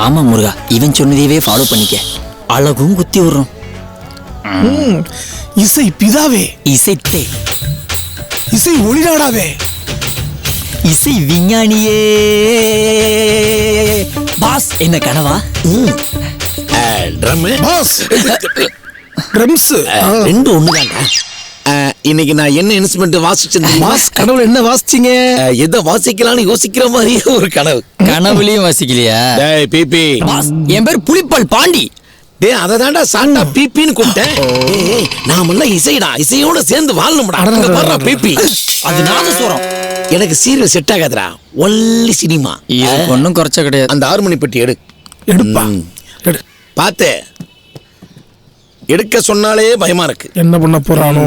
ஆமா முருகா, இவன் சொன்னதையவே ஃபாலோ பண்ணிக்க. அழகும் குத்தி விடுறோம். இசை பிதாவே, இசைத்தே, இசை ஒளிநாடாவே, இசை விஞ்ஞானியே. பாஸ் என்ன கனவா? ட்ரம் பாஸ் ட்ரம்ஸ் ரெண்டு ஒண்ணுதாங்க. இன்னைக்கு நான் என்ன இன்ஸ்ட்ருமெண்ட் வாசிச்சேன்? பாஸ் கனவுல என்ன வாசிச்சீங்க? எதை வாசிக்கலாம்னு யோசிக்கிற மாதிரியே ஒரு கனவு. கனவுலயும் வாசிக்கலையா? டேய் பிபி. பாஸ் என் பேர் புலிப்பால் பாண்டி. டேய் அத தான்டா சாண்டா பிபின்னு கூப்பிட்டேன். ஏய் நாமெல்லாம் இசைடா, இசையோட சேர்ந்து வாழணும்டா. அங்க பாருடா பிபி. அது நாதஸ்வரம். எனக்கு சீரியல் செட் ஆகாதுடா, ஒன்லி சினிமா. இது ஒன்றும் குறைச்ச கிடையாது. அந்த 6 மணி பெட்டி எடுப்பா. பார்த்து எடுக்க சொன்னாலே பயமா இருக்கு. என்ன பண்ண போறானோ?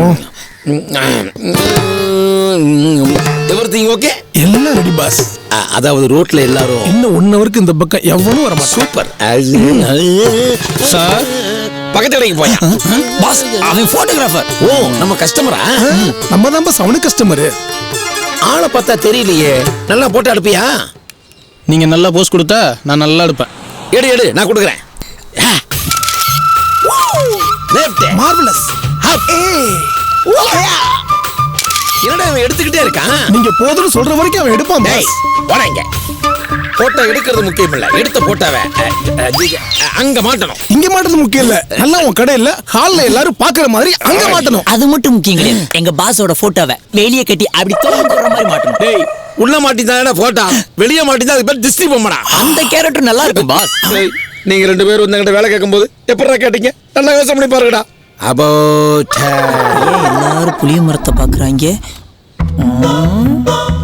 Everything okay? எல்லாம் ரெடி பாஸ். அதாவது ரோட்ல எல்லாரும் இன்னும் 1 ஹவருக்கு இந்த பக்கம் எவனும் வர மாட்டான். சூப்பர் சார், பக்கத்து கடைக்கு போயா? பாஸ் அவன் போட்டோகிராஃபர். ஓ நம்ம கஸ்டமரா? நம்ம தான் பாஸ் அவனு கஸ்டமர். ஆளை பார்த்தா தெரியலையே. நல்லா போட்டு அடுப்பியா? நீங்க நல்லா போஸ் கொடுத்தா நான் நல்லா எடுப்பேன். எடு எடு, நான் கொடுக்குறேன். மார்வெலஸ். என்னடா அவன் எடுத்துக்கிட்டே இருக்கான்? நீங்க போதுன்னு சொல்ற வரைக்கும் அவன் எடுப்பான் டேய் பாஸ். போறேங்க. போட்டோ எடுக்கிறது முக்கியம் இல்ல, எடுத்த போட்டோவை அங்க மாட்டணும். இங்க மாட்டது முக்கியம் இல்ல, நல்லா உன் கடையில ஹால்ல எல்லாரும் பாக்குற மாதிரி அங்க மாட்டணும். அது மட்டும் முக்கியம் கிடையாது. எங்க பாஸோட போட்டோவை வெளியே கட்டி அப்படி தோன்ற மாதிரி மாட்டணும். டேய் உள்ள மாட்டிதானடா போட்டோ, வெளியே மாட்டிதான் அதுக்கு பேர் திஸ்டி பொம்மடா. அந்த கேரக்டர் நல்லா இருக்கும் பாஸ். நீங்க 2 பேரும் வந்தங்கிட்ட வேலை கேட்கும்போது எப்படா கேட்டீங்க? நல்லா யோசனை பண்ணி பாருங்கடா. எல்லாரும் புளிய மரத்தை பாக்குறாங்க.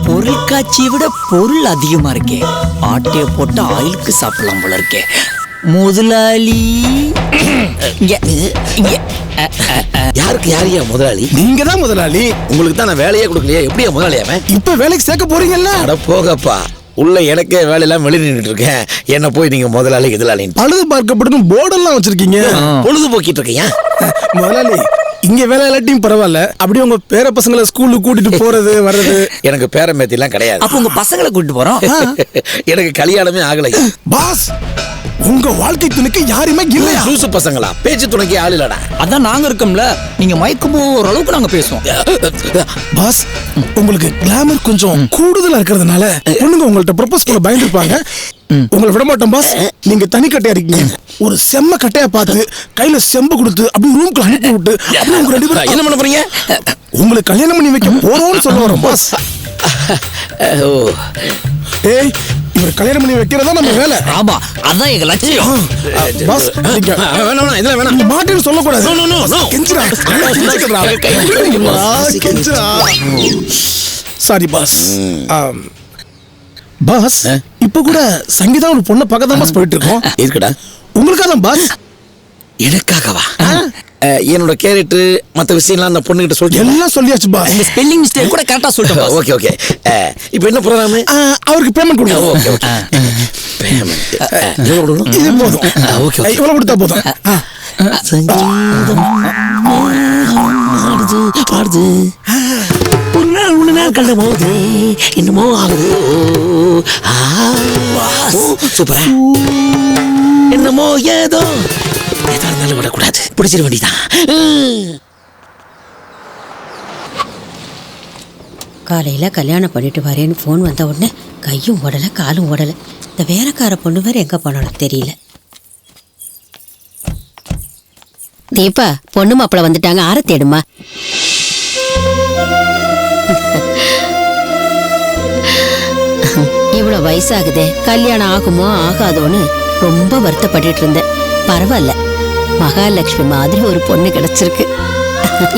பொருட்காட்சியை விட பொருள் அதிகமா இருக்கே. ஆட்டைய போட்டு ஆயிலுக்கு சாப்பிடலாம் போல இருக்கே. முதலாளி யாருக்கு யாரையா முதலாளி? நீங்க தான் முதலாளி. உங்களுக்கு தான் நான் வேலையே கொடுக்கலையே, எப்படியா முதலாளி அவன்? இப்ப வேலைக்கு சேர்க்க போறீங்கல்ல? அட போகப்பா, உள்ள எனக்கே வேலையெல்லாம் வெளியே நின்றுட்டு இருக்கேன். என்ன போய் நீங்க முதலாளி முதலாளின்னு பழுது பார்க்கப்படும் போர்டெல்லாம் வச்சிருக்கீங்க. பொழுதுபோக்கிட்டு இருக்கீங்க. முதலாளி இங்க வேலை இல்லாட்டியும் பரவாயில்ல, அப்படியே உங்க பேர பசங்களை ஸ்கூலுக்கு கூட்டிட்டு போறது வர்றது. எனக்கு பேர மேத்தி எல்லாம் கிடையாது. அப்ப உங்க பசங்களை கூட்டிட்டு போறோம். எனக்கு கல்யாணமே ஆகலை. பாஸ் உங்க வாழ்க்கை துணைக்கு யாருமே இல்லையா? லூசு பசங்களா, பேச்சு துணைக்கு ஆள் இல்லடா. அதான் நாங்க இருக்கோம்ல. நீங்க மயக்கம் போற அளவுக்கு நாங்க பேசுவோம். பாஸ் உங்களுக்கு கிளாமர் கொஞ்சம் கூடுதலா இருக்கிறதுனால பொண்ணுங்க உங்கள்ட்ட ப்ரொபோஸ் பண்ண பயந்துருப்பாங்க. உங்களை விட மாட்டோம் பாஸ். நீங்க தனி கட்டையா இருக்கீங்க, ஒரு செம்ம கட்டையா பார்த்து கையில செம்பு கொடுத்து அப்படி ரூம்க்கு அனுப்பி விட்டு அப்படியே உங்க 2 பேரும் என்ன பண்ண போறீங்க? உங்களுக்கு கல்யாணம் பண்ணி வைக்க போறோம்னு சொல்ல வரோம் பாஸ். ஏய் இவர் கல்யாணம் பண்ணி வைக்கிறதா நம்ம வேலை. ஆமா அதான் எங்க லட்சியம். பாஸ் நீங்க வேணாம் இதெல்லாம் வேணாம். நீங்க மாட்டேன்னு சொல்லக்கூடாது. No, no, no, no. கெஞ்சுடா, கெஞ்சுடா. Sorry boss. பாஸ் இப்ப கூட சங்கீதா ஒரு பொண்ணை பக்கத்துல பாஸ் போயிட்டு இருக்கோம். இருக்கடா. உங்களுக்காக தான் பாஸ். எனக்காகவா? என்னோட கேரக்டர் மத்த விஷயம்லாம் அந்த பொண்ணுகிட்ட சொல்லி எல்லாம் சொல்லியாச்சு பாஸ். உங்க ஸ்பெல்லிங் மிஸ்டேக் கூட கரெக்டா சொல்லிட்டோம். Okay okay. இப்போ என்ன ப்ரோகிராம்? அவருக்கு பேமெண்ட் கொடுங்க. Okay okay. பேமெண்ட் எவ்வளவு கொடுக்கணும்? இது போதும். Okay okay. இவ்வளவு கொடுத்தா போதும். சங்கீதம் ஆடுது பாடுது. ஒரு நாள் கண்ட போது என்னமோ ஆகுது. சூப்பரா. என்னமோ ஏதோ ஏதா இருந்தாலும் விடக்கூடாது, பிடிச்சிட வேண்டியதான். காலையில் கல்யாணம் பண்ணிட்டு வரேன்னு ஃபோன் வந்த உடனே கையும் ஓடலை காலும் ஓடலை. இந்த வேலைக்கார பொண்ணு வேறு எங்கே போனாலும் தெரியல. தீபா பொண்ணு மாப்பிள்ள வந்துட்டாங்க, ஆற தேடுமா. இவ்வளோ வயசாகுதே, கல்யாணம் ஆகுமோ ஆகாதோன்னு ரொம்ப வருத்தப்பட்டு இருந்தேன். பரவாயில்ல, மகாலட்சுமி மாதிரி ஒரு பொண்ணு கிடைச்சிருக்கு.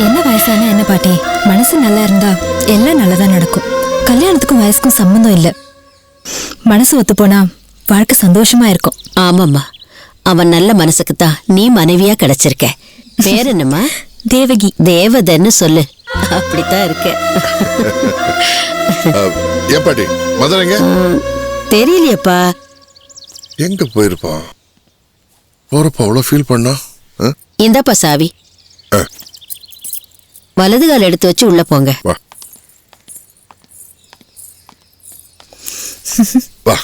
என்ன வயசான என்ன பாட்டி, மனசு நல்லா இருந்தா எல்லாம் நல்லதா நடக்கும். கல்யாணத்துக்கும் வயசுக்கும் சம்பந்தம் இல்லை. மனசு ஒத்து போனா வாழ்க்கை சந்தோஷமா இருக்கும். ஆமாம்மா, அவன் நல்ல மனசுக்கு தான் நீ மனைவியா கிடைச்சிருக்க. பேர் என்னம்மா? தேவகி. தேவதன்னு சொல்லு. அப்படித்தான் இருக்க. ஏப்பாடி மதுரைங்க தெரியலையப்பா. எங்க போயிருப்பான்? போறப்ப அவ்வளோ ஃபீல் பண்ணா. இந்தாப்பா சாவி. வலது கால் எடுத்து வச்சு உள்ள போங்க. வா வா.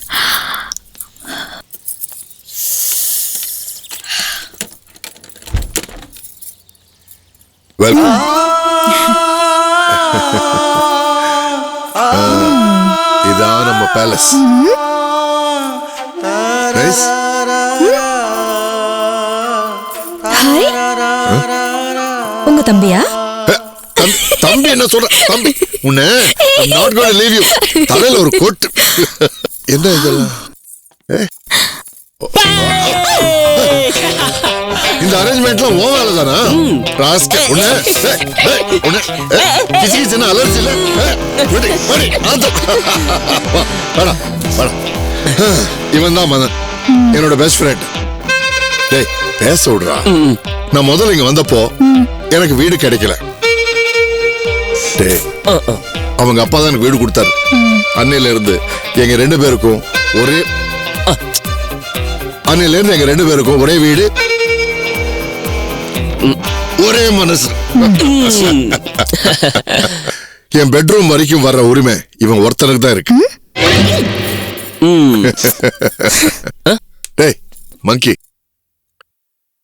வெல்கம். இதான் நம்ம பேலஸ். நைஸ். ஹாய் உங்க தம்பியா? தம்பி என்ன சொல்ற? தம்பி உன்னை not going to leave you. தலையில ஒரு கோட். என்ன இதெல்லாம்? இந்த அரேஞ்ச்மெண்ட்லாம் ஓ வேலை தானா? ராஸ்க உன்னை கிசி கிசின அலர்ஜி இல்ல? இவன் தான் மதன், என்னோட பெஸ்ட் ஃப்ரெண்ட். டேய் பேச விடுறா. நான் முதல்ல இங்க வந்தப்போ எனக்கு வீடு கிடைக்கல. அவங்க அப்பா தான் எனக்கு வீடு கொடுத்தாரு. அன்னையில இருந்து எங்க ரெண்டு பேருக்கும் ஒரே வீடு, ஒரே மனசு. என் பெட்ரூம் வரைக்கும் வர்ற உரிமை இவன் ஒருத்தனுக்கு தான் இருக்கு. டேய் மங்கி,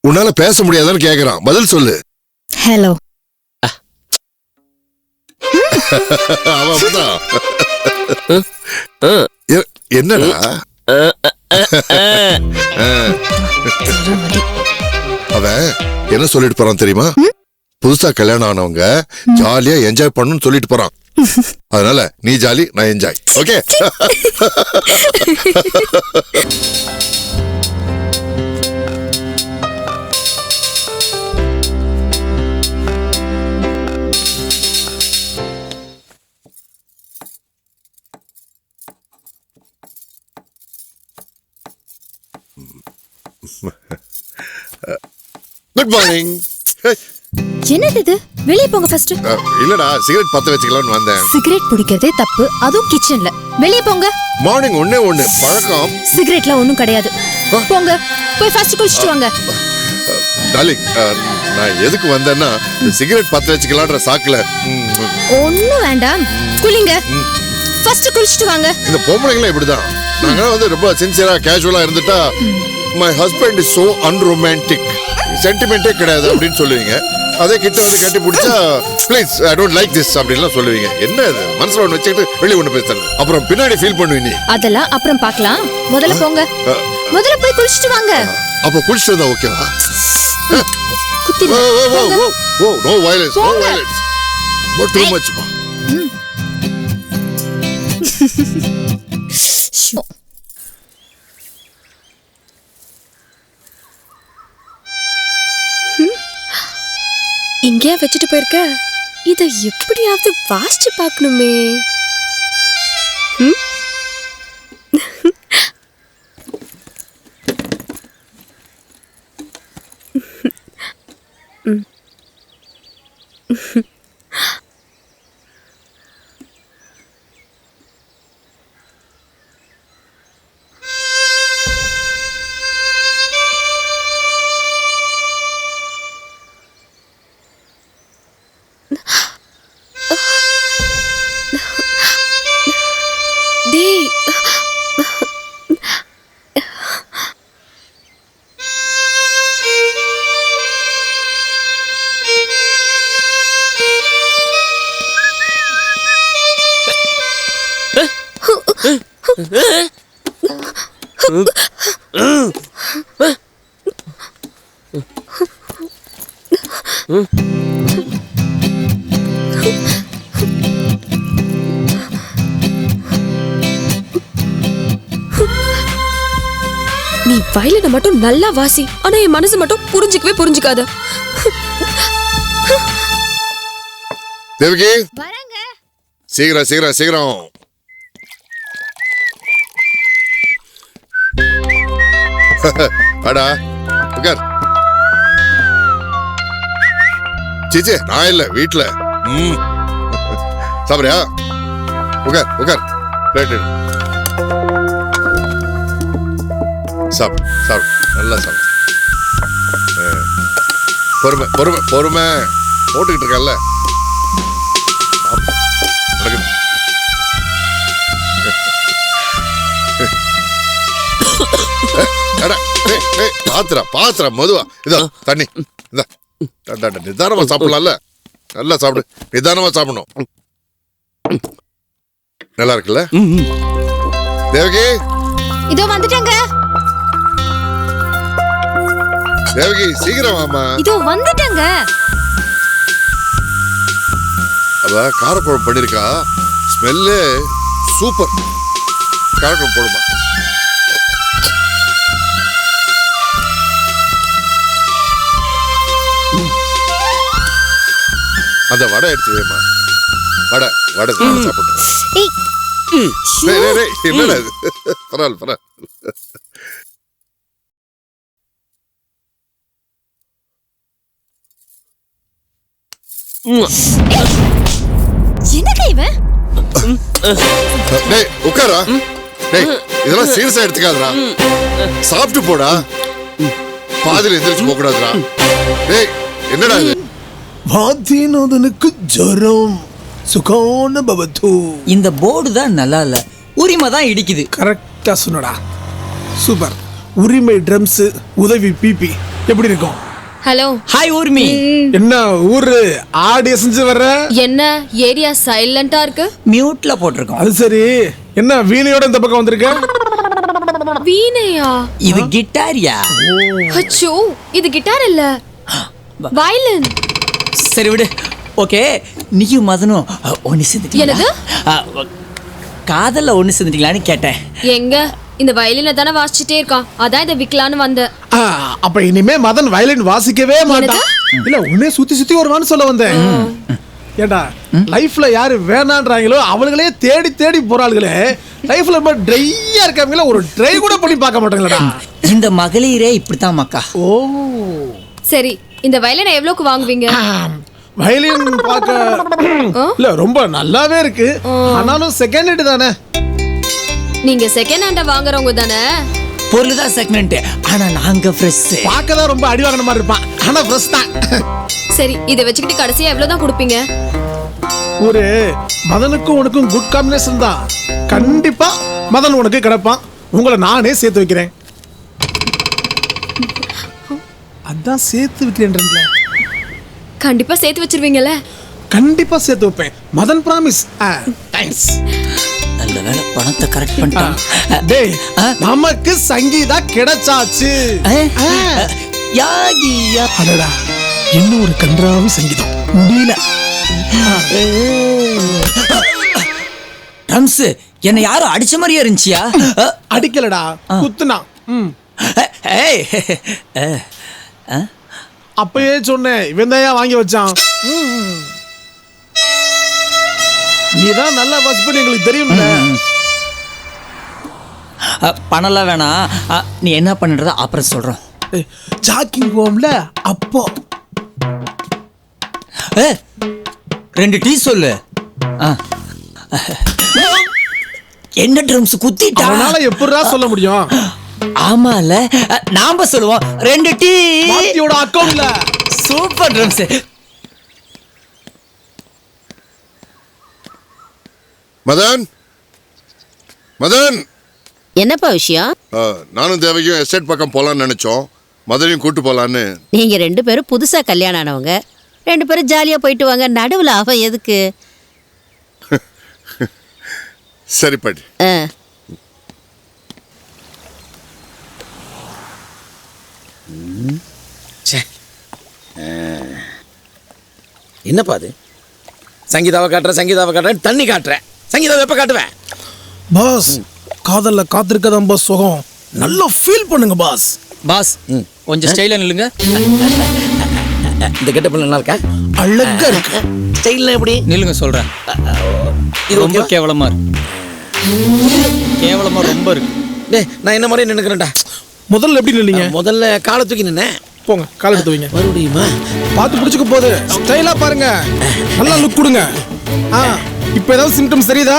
உன்னால பேச முடியாதான்னு கேக்குறான், பதில் சொல்லு. ஹலோ. என்னடா அவன் என்ன சொல்லிட்டு போறான் தெரியுமா? புதுசா கல்யாணம் ஆனவங்க ஜாலியா என்ஜாய் பண்ணணும்னு சொல்லிட்டு போறான். அதனால நீ ஜாலி, நான் என்ஜாய். ஓகே? Good morning. என்னது இது? வெளியே போங்க ஃபர்ஸ்ட். இல்லடா, சிகரெட் பத்த வச்சுக்கலாம்னு வந்தேன். சிகரெட் பிடிக்கிறதே தப்பு, அதுவும் கிச்சன்ல. வெளியே போங்க. மார்னிங் ஒண்ணு பழக்கம். சிகரெட்லாம் ஒண்ணும் கிடையாது. போங்க, போய் ஃபர்ஸ்ட் குளிச்சிட்டு வாங்க. டார்லிங், நான் எதுக்கு வந்தேன்னா சிகரெட் பத்த வச்சுக்கலாம்ன்ற சாக்குல. ஒண்ணும் வேண்டாம், குளிங்க. ஃபர்ஸ்ட் குளிச்சிட்டு வாங்க. இந்த பொம்பளைங்களே இப்படிதான். நாங்க வந்து ரொம்ப சின்சியரா கேஷுவலா இருந்துட்டா my husband is so unromantic, சென்டிமெண்டே கிடையாது அப்படின்னு சொல்லுவீங்க. அதே கிட்ட வந்து கட்டி பிடிச்சா please I don't like this அப்படின்லாம் சொல்லுவீங்க. என்ன அது மனசுல ஒன்று வச்சுக்கிட்டு வெளியே ஒன்று பேசுறது, அப்புறம் பின்னாடி ஃபீல் பண்ணுவீங்க. அதெல்லாம் அப்புறம் பார்க்கலாம். முதல்ல போங்க, முதல்ல போய் குளிச்சிட்டு வாங்க. அப்போ குளிச்சிட்டு தான் ஓகேவா? No violence, no violence. Not too much மா. இங்கே வச்சுட்டு போயிருக்க, இதை எப்படியாவது வாசிச்சு பார்க்கணுமே. டேய், நீ வயலின மட்டும் நல்லா வாசி, ஆனா என் மனசு மட்டும் புரிஞ்சுக்காத. தேவகி சீக்கிரம் சீக்கிரம் சீக்கிரம். அடா உட்கார். சீச்சே, நான் இல்ல வீட்டுல. சாப்பிடுறியா? உட்கார் உட்கார். பிளேட் எடு. சாப்பிடு சாப்பிடு, நல்லா சாப்பிடு. பொறுமை பொறுமை பொறுமை. போட்டுக்கிட்டு இருக்கல. பாத்திரம் பாத்திரம் மதுவா. இதோ தண்ணி. நிதானமா சாப்பிடலாம்ல. நல்லா சாப்பிடு, நிதானமா சாப்பிடணும். நல்லா இருக்குல்ல தேவகி? இதோ வந்துட்டேங்க. தேவகி சீக்கிரம் வாமா. இதோ வந்துட்டேங்க. அவ காரக்குழம்பு பண்ணிருக்கா, ஸ்மெல்லு சூப்பர். காரக்குழம்பு போடுமா. அந்த வடை எடுத்து வைமா. வடை வடை சாப்பிட்டு. என்னடா இது? பரவாயில்ல. என்னங்க இவன்? டேய் உட்காரா. டேய் இதெல்லாம் சீரியஸா எடுத்துக்காதடா. சாப்பிட்டு போடா. பாதியில எந்திரிச்சு போக கூடாதுடா. டேய் என்னடா இது? வாத்தியநாதனுக்கு ஜரம் சுகான பவத்து. இந்த போர்டு தான் நல்லா இல்ல, உரிமை தான் இடிக்குது. கரெக்டா சொன்னடா. சூப்பர். உரிமை ட்ரம்ஸ், உதவி பிபி எப்படி இருக்கும்? ஹலோ. ஹாய் ஊர்மி. என்ன ஊரு ஆடி செஞ்சு வர்ற? என்ன ஏரியா சைலண்டா இருக்கு? மியூட்ல போட்டிருக்கோம். அது சரி, என்ன வீணையோட இந்த பக்கம் வந்திருக்க? வீணையா? இது கிட்டாரியா? அச்சோ, இது கிட்டார் இல்ல, வயலின். சரி விடு. ஓகே, நீயும் மதனும் ஒன்னு சேர்ந்துட்டீங்களா? காதல்ல ஒன்னு சேர்ந்துட்டீங்களான்னு கேட்டேன். எங்க இந்த வயலினை தானே வாசிச்சுட்டே இருக்கான், அதான் இதை விக்கலான்னு வந்தேன். அப்ப இனிமே மதன் வயலின் வாசிக்கவே மாட்டான். இல்ல உன்னே சுத்தி சுத்தி வருவான்னு சொல்ல வந்தேன். ஏண்டா லைஃப்ல யாரு வேணான்றாங்களோ அவங்களே தேடி தேடி போறாளுங்களே. லைஃப்ல ரொம்ப ட்ரையா இருக்காங்களா, ஒரு ட்ரை கூட பண்ணி பார்க்க மாட்டாங்களா? இந்த மகளிரே இப்படித்தான் மக்கா. ஓ சரி, இந்த வயலினை எவ்வளவுக்கு வாங்குவீங்க? வயலின் பார்க்க இல்ல ரொம்ப நல்லாவே இருக்கு, ஆனாலும் செகண்ட் ஹேண்ட் தானே. நீங்க செகண்ட் ஹேண்டா வாங்குறவங்க தானே? பொருள் தான் செகண்ட், ஆனா நாங்க ஃப்ரெஷ். பார்க்க தான் ரொம்ப அடி வாங்கின மாதிரி இருப்பான், ஆனா ஃப்ரெஷ் தான். சரி, இதை வச்சுக்கிட்டு கடைசியா எவ்வளவுதான் கொடுப்பீங்க? ஒரு மதனுக்கும் உனக்கும் குட் காம்பினேஷன் தான். கண்டிப்பா மதன் உனக்கு கிடைப்பான். உங்களை நானே சேர்த்து வைக்கிறேன். அதான் சேர்த்து வைக்கிறேன்றதுல கண்டிப்பா சேர்த்து வச்சிருவீங்கல்ல? கண்டிப்பா சேர்த்து வைப்பேன். மதன் பிராமிஸ். தேங்க்ஸ். நல்ல வேளை பணத்தை கரெக்ட் பண்ணிட்டான். டேய் நமக்கு சங்கீதா கிடைச்சாச்சு. யாகியா அடடா, என்ன ஒரு கன்றாவி சங்கீதம், முடியல. ட்ரம்ஸ் என்ன யாரும் அடிச்ச மாதிரியே இருந்துச்சியா? அடிக்கலடா, குத்துனா. அப்பயே சொன்னேன், இவன் தான் வாங்கி வச்சான். நீதான் நல்லா வாட்ச் பண்ணி எங்களுக்கு தெரியும்ல. பணம்லாம் வேணாம், நீ என்ன பண்ணுறத அப்புறம் சொல்றோம். ஜாக்கிங் போம்ல அப்போ 2 டீ சொல்லு. என்ன ட்ரம்ஸ் குத்திட்டா? அவனால எப்படிடா சொல்ல முடியும்? ஆமால, நாம சொல்லுவோம் 2 டீ. மாத்தியோட அக்கவுண்ட்ல. Super drums. மதன், மதன். என்னப்பா விஷயம்? நானும் தேவகியும் எஸ்டேட் பக்கம் போலான்னு நினைச்சோம், மதனையும் கூட்டு போலான்னு. நீங்க 2 பேரும் புதுசா கல்யாணம் ஆனவங்க, 2 பேரும் ஜாலியா போயிட்டு வாங்க. நடுவுல அவன் எதுக்கு? சரி பாட்டி. என்னப்பா அது? சங்கீதாவை காட்டுறேன் தண்ணி காட்டுறேன். சங்கீதாவை எப்ப காட்டுவேன்? பாஸ், காதல்ல காத்திருக்கதான் பாஸ் சுகம். நல்லா ஃபீல் பண்ணுங்க பாஸ். பாஸ் கொஞ்சம் ஸ்டைலா நில்லுங்க. இந்த கெட்டப் நல்லா இருக்கா? அழகா இருக்கு. ஸ்டைல்ல எப்படி? நில்லுங்க சொல்றேன். இது ரொம்ப கேவலமா இருக்கு. கேவலமா ரொம்ப இருக்கு. டேய், நான் என்ன மாதிரி நினைக்கிறேன்டா. முதல்ல எப்படி நின்னீங்க? முதல்ல காலை தூக்கி நின்னேன். போங்க, கால் எடுத்து வைங்க. மறுபடியுமா? பார்த்து பிடிச்சுக்க போகுது. ஸ்டைலா பாருங்க, நல்லா லுக் கொடுங்க. இப்போ ஏதாவது சிம்டம்ஸ் தெரியுதா?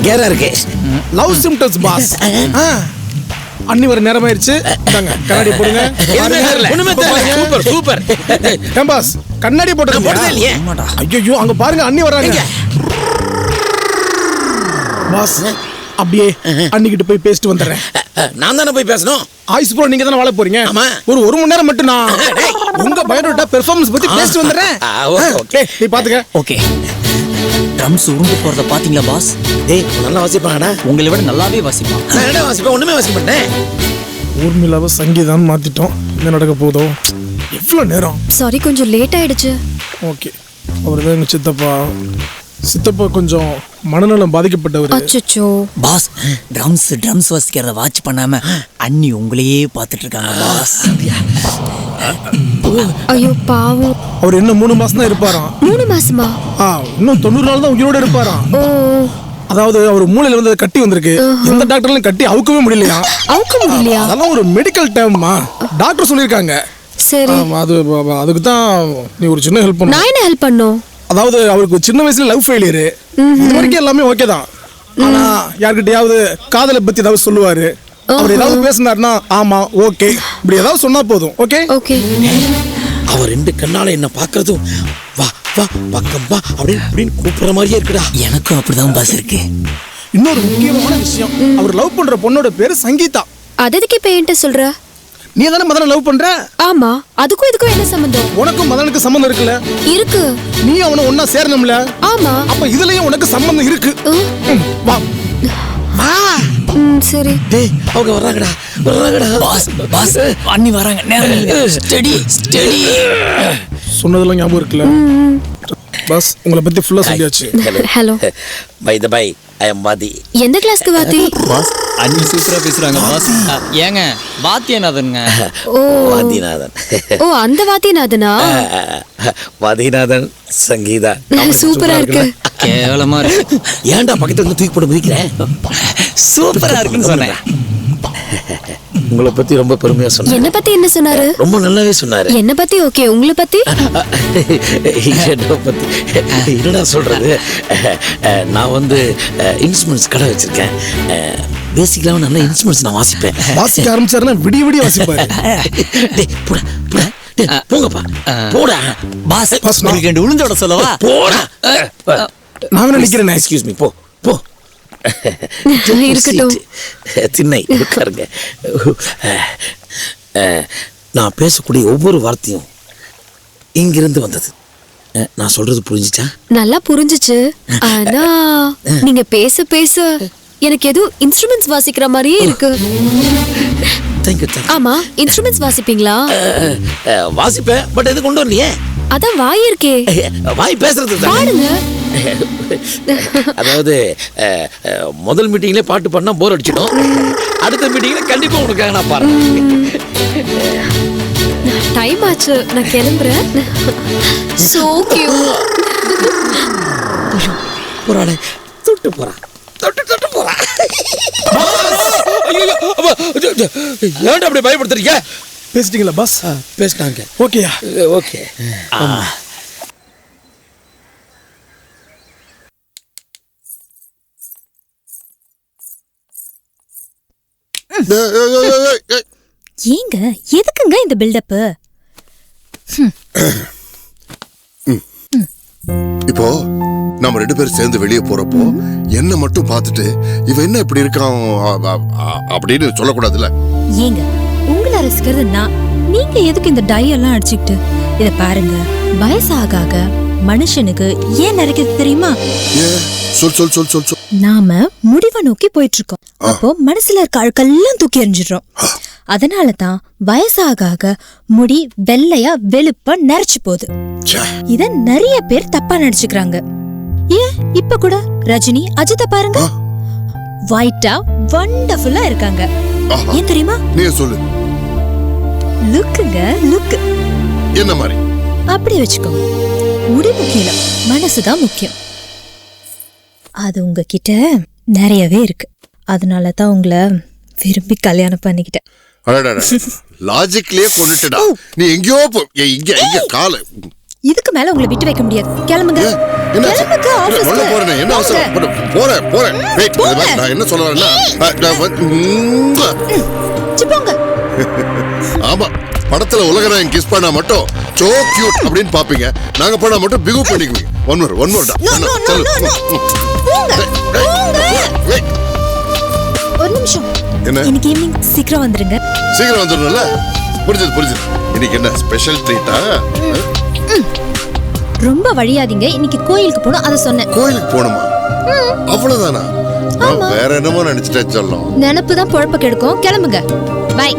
கேரா இருக்கு. Love symptoms boss. அண்ணி வர நேரம் ஆயிருச்சு. இந்தாங்க கண்ணாடி போடுங்க. ஒண்ணுமே தெரியல. Super super. ஏன் பாஸ் கண்ணாடி போடுறீங்க? இல்லையே. ஐயோ அங்க பாருங்க, அண்ணி வர்றாங்க. பாஸ் அப்படியே அன்னிக்கிட்ட போய் பேசிட்டு வந்துடுறேன். நான் தானே போய் பேசணும். ஆயுஸ் ப்ரோ நீங்க தானே வாழ போறீங்க. ஆமா. ஒரு மணி நேரம் மட்டும் நான் உங்க பயோடேட்டா பெர்ஃபார்மன்ஸ் பத்தி பேசிட்டு வந்துடுறேன். ஓகே. நீ பாத்துக்க. ஓகே. ட்ரம்ஸ் உருண்டு போறத பாத்தீங்களா பாஸ்? டேய் நல்லா வாசிப்பாங்கடா. உங்களை விட நல்லாவே வாசிப்பான். நான் என்ன வாசிப்பேன்? ஒண்ணுமே வாசிக்க மாட்டேன். ஊர்மிளாவை சங்கீதான்னு மாத்திட்டோம். என்ன நடக்க போதோ? எவ்வளவு நேரம்? சாரி, கொஞ்சம் லேட் ஆயிடுச்சு. ஓகே. அவர் தான் எங்க சித்தப்பா. சித்தப்பா கொஞ்சம் மனநலம் பாதிக்கப்பட்டவர். அச்சச்சோ. பாஸ், ட்ரம்ஸ் வாசிக்கிறத வாட்ச் பண்ணாம அண்ணி உங்களையே பார்த்துட்டு இருக்காங்க பாஸ். ஐயோ பாவம். அவர் இன்னும் 3 மாசம் தான் இருப்பாராம். 3 மாசமா? இன்னும் 90 நாள் தான் உயிரோட இருப்பாராம். ஓ. அதாவது அவர் மூளையில வந்து கட்டி வந்திருக்கு. எந்த டாக்டர்லயும் கட்டி அவுக்கவே முடியலையா? அவுக்க முடியலையா? அதெல்லாம் ஒரு மெடிக்கல் டேர்மா டாக்டர் சொல்லியிருக்காங்க. சரி. அதுக்கு தான் நீ ஒரு சின்ன ஹெல்ப் பண்ணு. நான் என்ன ஹெல்ப் பண்ணோம்? அதாவது அவருக்கு சின்ன வயசுல லவ் ஃபெயிலியர். இது வரைக்கும் எல்லாமே ஓகே தான். ஆனா யார்கிட்டயாவது காதலை பத்தி ஏதாவது சொல்லுவாரு. அவர் ஏதாவது பேசினாருன்னா ஆமா ஓகே இப்படி ஏதாவது சொன்னா போதும். Okay okay. அவர் 2 கண்ணால என்ன பாக்குறதும் வா வா பக்கம் வா அப்படின்னு கூப்பிடுற மாதிரியே இருக்குடா. எனக்கும் அப்படிதான் பாஸ் இருக்கு. இன்னொரு முக்கியமான விஷயம், அவர் லவ் பண்ற பொண்ணோட பேரு சங்கீதா. அதுக்கு இப்ப என்கிட்ட சொல்ற? நீ தானே மதனை லவ் பண்ற? ஆமா. அதுக்கும் இதுக்கும் என்ன சம்பந்தம்? உனக்கும் மதனுக்கு சம்பந்தம் இருக்குல்ல? இருக்கு. நீ அவனை ஒன்னா சேரணும்ல? ஆமா. அப்ப இதுலயும் உனக்கு சம்பந்தம் இருக்கு. வா வா. சரி. டேய் அவங்க வர்றாங்கடா. பாஸ் அண்ணி வராங்க. நேரம் ஸ்டடி. சொன்னதெல்லாம் ஞாபகம் இருக்குல்ல? பாஸ் உங்களை பத்தி ஃபுல்லா சொல்லியாச்சு. ஹலோ. பை த பை ஐ அம் வாதி. எந்த கிளாஸ்க்கு வாத்தி? பாஸ் அண்ணி சூப்பரா பேசுறாங்க பாஸ். ஏங்க வாத்தியநாதனுங்க. ஓ வாதிநாதன். ஓ அந்த வாத்தியநாதனா? வாதிநாதன் சங்கீதா. சூப்பரா இருக்கு. கேவலமா இருக்கு. ஏன்டா பக்கத்துல வந்து தூக்கி போட்டு மிதிக்கிறேன்? சூப்பரா இருக்குன்னு சொன்னேன். உங்களை பத்தி ரொம்ப பெருமையா சொன்னாரு. என்ன பத்தி என்ன சொன்னாரு? ரொம்ப நல்லாவே சொன்னாரு. என்ன பத்தி? ஓகே. உங்களை பத்தி? என்ன பத்தி என்னடா சொல்றது? நான் வந்து இன்ஸ்ட்ருமெண்ட்ஸ் கடை வச்சிருக்கேன். பேசிக்கலா நல்ல இன்ஸ்ட்ருமெண்ட்ஸ் நான் வாசிப்பேன். வாசிக்க ஆரம்பிச்சாருன்னா விடிய வாசிப்பாரு. டேய் போடா போடா. டேய் போங்கப்பா போடா. பாஸ் பாஸ், உங்களுக்கு 2 உளுந்தோட சொல்லவா? போடா. நான் நினைக்கிறேன். Excuse me. போ போ. இருக்கட்டும். திண்ணை உட்காருங்க. நான் பேசக்கூடிய ஒவ்வொரு வார்த்தையும் இங்கிருந்து வந்தது. நான் சொல்றது புரிஞ்சுச்சா? நல்லா புரிஞ்சுச்சு. ஆனா நீங்க பேச பேச எனக்கு ஏதோ இன்ஸ்ட்ருமெண்ட்ஸ் வாசிக்கிற மாதிரியே இருக்கு. தேங்க்யூ. ஆமா, இன்ஸ்ட்ருமெண்ட்ஸ் வாசிப்பீங்களா? வாசிப்பேன், பட் எது கொண்டு வரலையே. அதான் வாய் இருக்கே. வாய் பேசுறது பாடுங்க. அதாவது முதல் மீட்டிங்ல பாட்டு பாடினா போர் அடிச்சிடும். அடுத்த மீட்டிங்ல கண்டிப்பா உனக்காக நான் பாடுறேன். டைம் ஆச்சு, நான் கிளம்புறேன். So cute. போறானே தொட்டு போறான். ஏன்டா அப்படி பயப்படுத்துறீங்க? பேசிட்டீங்களா பாஸ்? பேசிட்டாங்க. ஓகேயா? ஓகே. ஏங்க எதுக்குங்க இந்த பில்டப்? இப்போ நம்ம 2 பேரும் சேர்ந்து வெளியே போறப்போ என்ன மட்டும் பார்த்துட்டு இவன் என்ன இப்படி இருக்கான் அப்படின்னு சொல்லக்கூடாதுல்ல? ஏங்க உங்களை ரசிக்கிறது நான், நீங்க எதுக்கு இந்த டை எல்லாம் அடிச்சுக்கிட்டு? இத பாருங்க, வயசாக ஆக மனுஷனுக்கு ஏன் நிறைக்குது தெரியுமா? சொல். நாம முடிவை நோக்கி போயிட்டு இருக்கோம். அப்போ மனசுல இருக்க அழுக்கெல்லாம் தூக்கி எறிஞ்சிடுறோம். அதனாலதான் வயசாக ஆக முடி வெள்ளையா வெளுப்பா நரைச்சு போகுது. இத நிறைய பேர் தப்பா நினைச்சுக்கிறாங்க. ஏன் இப்ப கூட ரஜினி அஜித பாருங்க, ஒயிட்டா வண்டர்ஃபுல்லா இருக்காங்க. ஏன் தெரியுமா? நீ சொல்லு. லுக்குங்க, லுக். என்ன மாதிரி? அப்படி வச்சுக்கோங்க. முடி முக்கியம் இல்ல, மனசுதான் முக்கியம். அது உங்ககிட்ட நிறையவே இருக்கு. அதனாலதான் உங்களை விரும்பி கல்யாணம் பண்ணிக்கிட்டேன். லாஜிக்லயே கொண்டுட்டடா. நீ எங்கயோ இங்க கால இதுக்கு மேல உங்களை விட்டு வைக்க முடியாது. கிளம்புங்க. கிளம்புங்க ஆபீஸ்க்கு. போறேன். என்ன அவசரம்? போறேன். வெயிட். நான் என்ன சொல்ல வரேன்னா போங்க. ஆமா, படத்துல உலகநாயகன் கிஸ் பண்ணா மட்டும் சோ கியூட் அப்படின்னு பாப்பீங்க. நாங்க பண்ணா மட்டும் பிகு பண்ணிக்குவீங்க. ஒன் மோர் டா. போங்க. என்ன? இன்னைக்கு ஈவினிங் சீக்கிரம் வந்துருங்க. சீக்கிரம் வந்துடணும்ல? புரிஞ்சது. இன்னைக்கு என்ன ஸ்பெஷல் ட்ரீட்டா? ரொம்ப வழியாதீங்க. இன்னைக்கு கோயிலுக்கு போகணும், அதை சொன்னேன். கோயிலுக்கு போகணுமா? அவ்வளவுதானா? நான் வேற என்னமோ நினைச்சிட்டேன் சொல்லும். நினப்பு தான் பொழப்ப கெடுக்கும். கிளம்புங்க. பை.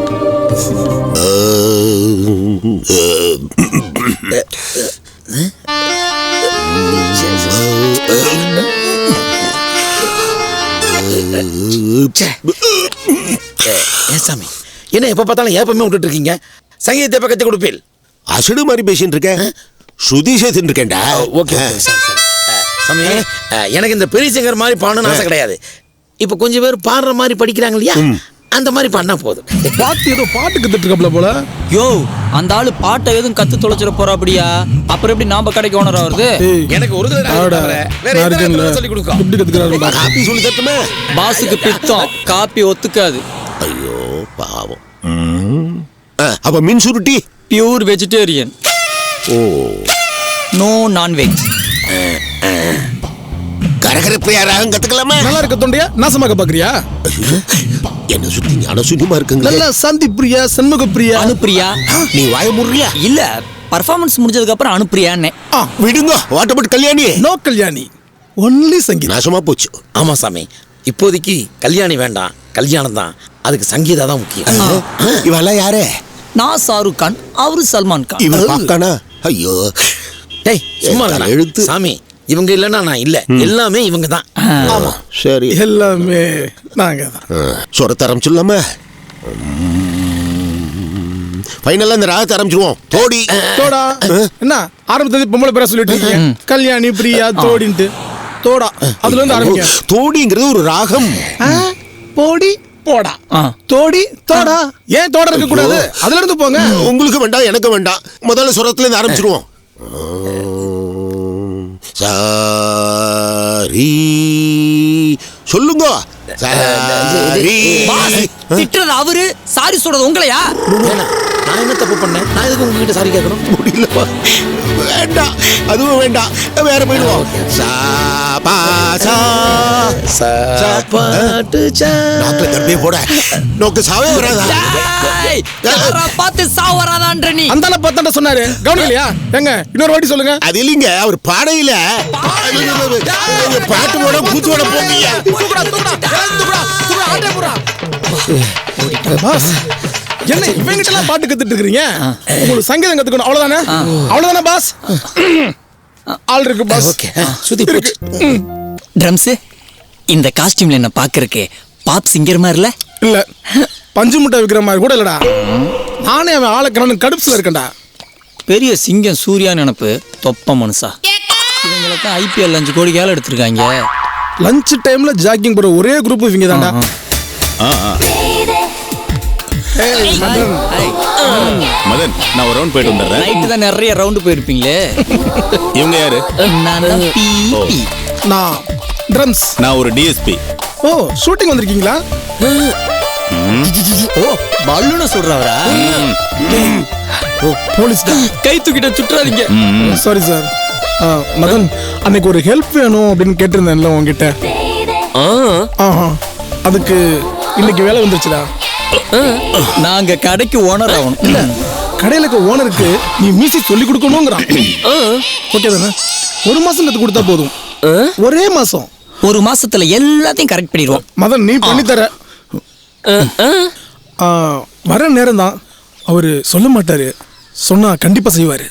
சாமி, என்ன எப்ப பார்த்தாலும் ஏப்பமே விட்டுட்டு இருக்கீங்க? சங்கீதத்தை எப்ப கத்து கொடுப்பீள்? அசடு மாதிரி பேசிட்டு இருக்கேன். ஸ்ருதி சேர்த்துட்டு இருக்கேன்டா. ஓகே சாமி, எனக்கு இந்த பெரிய சிங்கர் மாதிரி பாடணும்னு ஆசை கிடையாது. இப்ப கொஞ்சம் பேர் பாடுற மாதிரி படிக்கிறாங்க இல்லையா, அந்த மாதிரி பண்ணா போதும். பாத்து ஏதோ பாட்டு கத்துட்டு இருக்கப்பல போல. யோ, அந்த ஆளு பாட்டை எதுவும் கத்து தொலைச்சிட போறா அப்படியா? அப்புறம் எப்படி நாம கடைக்கு ஓனர் ஆகுறது? எனக்கு ஒரு சொல்லி கொடுக்கும். எப்படி கத்துக்கிறாரு? காப்பி சொல்லி தட்டுமே. பாஸுக்கு பித்தம், காப்பி ஒத்துக்காது. ஐயோ பாவம். அப்ப மீன் சுருட்டி pure vegetarian, oh no non veg. கரகரப்பு யாராவது கத்துக்கலாமா? நல்லா இருக்க தொண்டையா நாசமாக்க பாக்குறியா? என்ன சுத்தி ஞான சுனிமா இருக்குங்க. நல்லா சந்தி பிரியா, சண்முக பிரியா, அனுப்பிரியா? நீ வாய முறியா? இல்ல, பர்ஃபார்மன்ஸ் முடிஞ்சதுக்கு அப்புறம் அனுப்பிரியான்னு. விடுங்க. What about Kalyani? No Kalyani, only சங்கீதம். நாசமா போச்சு. ஆமா சாமி, இப்போதைக்கு கல்யாணி வேண்டாம், கல்யாணம் தான். அதுக்கு சங்கீதா தான் முக்கியம். இவெல்லாம் யாரு? நான் ஷாருக் கான், அவரு சல்மான் கான். இவன் பாக்கானா? ஐயோ டேய் சும்மா இருடா. எழுத்து. சாமி, இவங்க இல்லைன்னா நான் இல்ல, எல்லாமே இவங்க தான். ஆமா சரி. எல்லாமே நாங்க தான். சொரத்த ஆரம்பிச்சிடலாமா? ஃபைனலா இந்த ராகத்தை ஆரம்பிச்சிருவோம். தோடி தோடா. என்ன ஆரம்பத்துல பொம்பளை பேர சொல்லிட்டு இருக்கீங்க? கல்யாணி, பிரியா, தோடின்ட்டு. தோடா, அதுல இருந்து ஆரம்பிங்க. தோடிங்கிறது ஒரு ராகம். போடி போடா, தோடி தோடா. ஏன் தோடா இருக்க கூடாது? அதுல இருந்து போங்க. உங்களுக்கு வேண்டாம், எனக்கு வேண்டாம். முதல்ல சுரத்துல இருந்து ஆரம்பிச்சிருவோம். சாரி சொல்லுங்க. திட்டுறது அவரு, சாரி சொல்றது உங்களையா? நான் என்ன தப்பு பண்ணேன்? நான் எதுக்கு உங்ககிட்ட சாரி கேட்கணும்? முடியலப்பா, வேண்டாம், அதுவும் வேண்டாம், வேற போயிடுவோம். டாக்டர் கர்ப்பே போட நோக்கு சாவே வராதா? பார்த்து சாவு வராதான்ற நீ. அந்தால பார்த்தாண்ட சொன்னாரு, கவனிக்கலையா? எங்க இன்னொரு வாட்டி சொல்லுங்க. அது இல்லைங்க, அவர் பாடையில பாட்டு போட கூத்து போட போவீங்க. பாஸ், என்ன இவங்கிட்ட எல்லாம் பாட்டு கத்துட்டு இருக்கீங்க? உங்களுக்கு சங்கீதம் கத்துக்கணும், அவ்வளவுதானே? அவ்வளவுதானே பாஸ்? ஆள் இருக்கு பாஸ். சுத்தி போச்சு. ட்ரம்ஸ், இந்த காஸ்டியூம்ல என்ன பாக்குறக்கு பாப் சிங்கர் மாதிரில இல்ல, பஞ்சு முட்டை விக்கிற மாதிரி கூட இல்லடா. நானே அவன் ஆளுக்கு கடுப்புல இருக்கேன்டா. பெரிய சிங்கம் சூர்யா நினப்பு தொப்ப மனுஷா. இவங்களுக்கு IPL 5 கோடி கேல எடுத்திருக்காங்க. லஞ்ச் டைம்ல ஜாக்கிங் போற ஒரே குரூப் இவங்க தான்டா. மதன், நான் ஒரு ரவுண்ட் போயிட்டு வந்துடுறேன். நைட்டு தான் நிறைய ரவுண்டு போயிருப்பீங்களே. இவங்க யாரு? நான் தான் PP. நான் ட்ரம்ஸ். நான் ஒரு DSP. ஓ, ஷூட்டிங் வந்திருக்கீங்களா? ஓ, பல்லுன சொல்றவரா? ஓ, போலீஸ் தான். கை தூக்கிட்ட சுற்றாதீங்க. Sorry sir. மதன், அன்னைக்கு ஒரு ஹெல்ப் வேணும் அப்படின்னு கேட்டிருந்தேன்ல உங்ககிட்ட. அதுக்கு இன்னைக்கு வேலை வந்துருச்சுடா. நாங்க கடைக்கு ஓனர் ஆகணும். கடையில ஓனருக்கு நீ மியூசிக் சொல்லி கொடுக்கணுங்கிறான். ஓகே தானே? ஒரு மாசம் கத்து கொடுத்தா போதும். ஒரே மாசம், ஒரு மாசத்துல எல்லாத்தையும் கரெக்ட் பண்ணிடுவோம். மதன், நீ பண்ணி தர. வர நேரம் தான். அவரு சொல்ல மாட்டாரு, சொன்னா கண்டிப்பா செய்வாரு.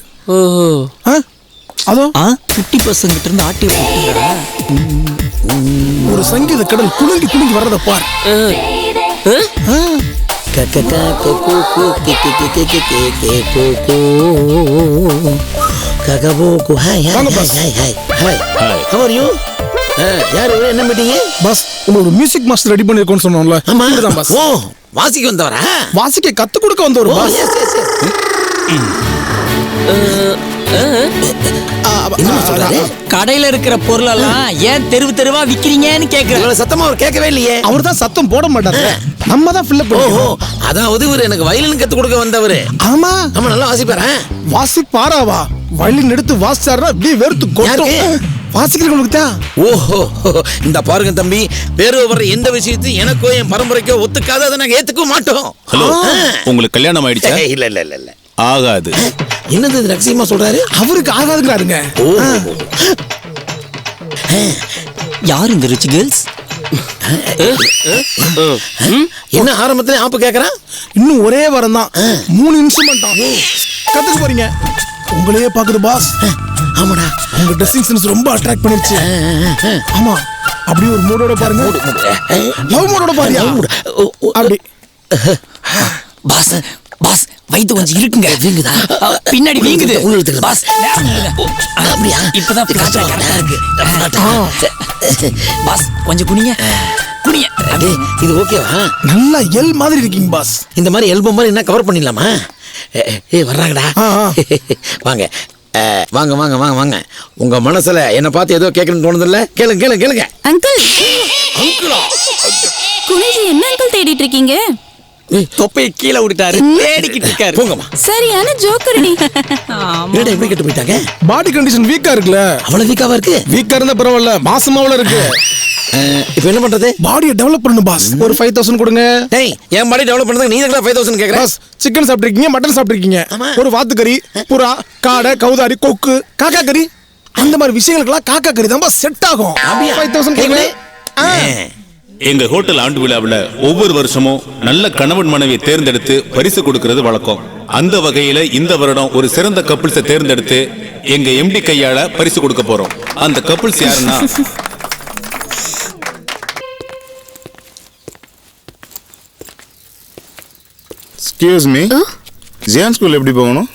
அதோ குட்டி பசங்கிட்ட இருந்து ஆட்டிய போட்டுடா. ஒரு சங்கீத கடல் குலுங்கி குலுங்கி வர்றத பார். என்ன மீட்டிங் பாஸ்? உங்களுக்கு மியூசிக் மாஸ்டர் ரெடி பண்ணிருக்கோன்னு சொன்னோம்ல. ஆமா பாஸ். ஓ, வாசிக்க வந்தவரா? வாசிக்க கத்து கொடுக்க வந்தவர் பாஸ். கடையில இருக்கிற பொருள் எல்லாம் ஏன் தெருவு தெருவா விக்கிறீங்கன்னு கேக்குறேன். சத்தமா அவர் கேட்கவே இல்லையே. அவர் தான் சத்தம் போட மாட்டாரு, நம்ம தான் ஃபில் அப் பண்ணுவோம். அதாவது இவர் எனக்கு வயலின் கத்து கொடுக்க வந்தவரு. ஆமா, நம்ம நல்லா வாசிப்பாரா? வாசிப்பாராவா? வயலின் எடுத்து வாசிச்சாருன்னா அப்படியே வெறுத்து கொட்டும். வாசிக்கிறவங்களுக்கு தான். ஓஹோ, இந்த பாருங்க தம்பி, பேரு வர்ற எந்த விஷயத்தையும் எனக்கோ என் பரம்பரைக்கோ ஒத்துக்காத, அதை நாங்க ஏத்துக்க மாட்டோம். ஹலோ, உங்களுக்கு கல்யாணம் ஆயிடுச்சா? இல்ல இல்ல இல்ல இல்ல. ஆகாது. என்னது இது ரகசியமா சொல்றாரு? அவருக்கு ஆகாதுங்கிறாருங்க. யார் இந்த ரிச் கேர்ள்ஸ்? என்ன ஆரம்பத்துல ஆப்பு கேக்குறான்? இன்னும் ஒரே வாரம் தான், 3 இன்ஸ்ட்ருமெண்ட் தான் கத்துக்க போறீங்க. உங்களையே பாக்குது பாஸ். ஆமாடா, உங்க ட்ரெஸ்ஸிங் சென்ஸ் ரொம்ப அட்ராக்ட் பண்ணிருச்சு. ஆமா, அப்படியே ஒரு மூடோட பாருங்க. லவ் மூடோட பாருங்க. அப்படி பாஸ் பாஸ் வயித்து கொஞ்சம் இருக்குங்க. வீங்குதா? பின்னாடி வீங்குது. பாஸ் அப்படியா? இப்பதான் கரெக்டா இருக்கு. பாஸ் கொஞ்சம் குனிங்க குனிங்க. இது ஓகேவா? நல்லா எல் மாதிரி இருக்கீங்க பாஸ். இந்த மாதிரி எல்பம் மாதிரி என்ன கவர் பண்ணிடலாமா? வர்றாங்கடா. வாங்க வாங்க வாங்க வாங்க வாங்க. உங்க மனசுல என்ன பார்த்து ஏதோ கேட்கணும்னு தோணுதில்ல? கேளுங்க கேளுங்க கேளுங்க. அங்கிள், அங்கிளா? குனிஞ்சு என்ன அங்கிள் தேடிட்டு இருக்கீங்க? தொப்பையை கீழே விட்டுட்டாரு, தேடிக்கிட்டு இருக்காரு. போங்கம்மா. சரியான ஜோக்கரடி. என்னடா எப்படி கெட்டு போயிட்டாங்க? பாடி கண்டிஷன் வீக்கா இருக்குல்ல? அவ்வளவு வீக்காவா இருக்கு? வீக்கா இருந்தா பரவாயில்ல, மாசமாவல இருக்கு. இப்போ என்ன பண்றது? பாடியை டெவலப் பண்ணணும் பாஸ். ஒரு 5000 கொடுங்க. டேய், என் பாடி டெவலப் பண்ணதுக்கு நீ எதுக்கு 5000 கேக்குற? பாஸ், சிக்கன் சாப்பிட்டிருக்கீங்க, மட்டன் சாப்பிட்டிருக்கீங்க, ஒரு வாத்துக்கறி, புறா, காடை, கௌதாரி, கொக்கு, காக்கா கறி, அந்த மாதிரி விஷயங்களுக்கெல்லாம் காக்கா கறி தான் பாஸ் செட் ஆகும். 5000 கொடுங்க. எங்க ஹோட்டல் ஆண்டு விழாவில் ஒவ்வொரு வருஷமும் நல்ல கணவன் மனைவியை தேர்ந்தெடுத்து பரிசு கொடுக்கிறது வழக்கம். அந்த வகையில இந்த வருடம் ஒரு சிறந்த கப்பிள்ஸை தேர்ந்தெடுத்து எங்க எம்டி கையால பரிசு கொடுக்க போறோம். அந்த கப்பிள்ஸ் யாருன்னா, எக்ஸ்கியூஸ் மீ, ஜியான் ஸ்கூல் எப்படி போகணும்?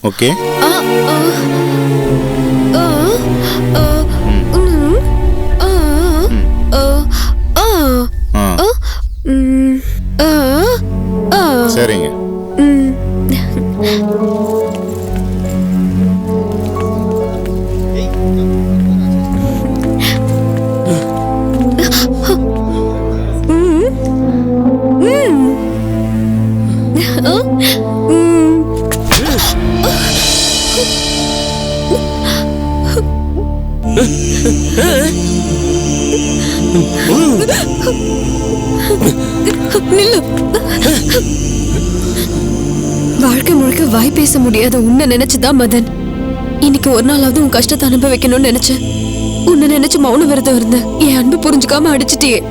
ஓகே. சரிங்க. வாழ்க்கை முழுக்க வாய் பேச முடியாத உன்னை நினைச்சுதான் மதன், இன்னைக்கு ஒரு நாளாவது உன் கஷ்டத்தை அனுபவிக்கணும்னு நினைச்சேன். உன்னை நினைச்சு மௌன விரதம் இருந்தேன். என் அன்பு புரிஞ்சுக்காம அடிச்சிட்டியே.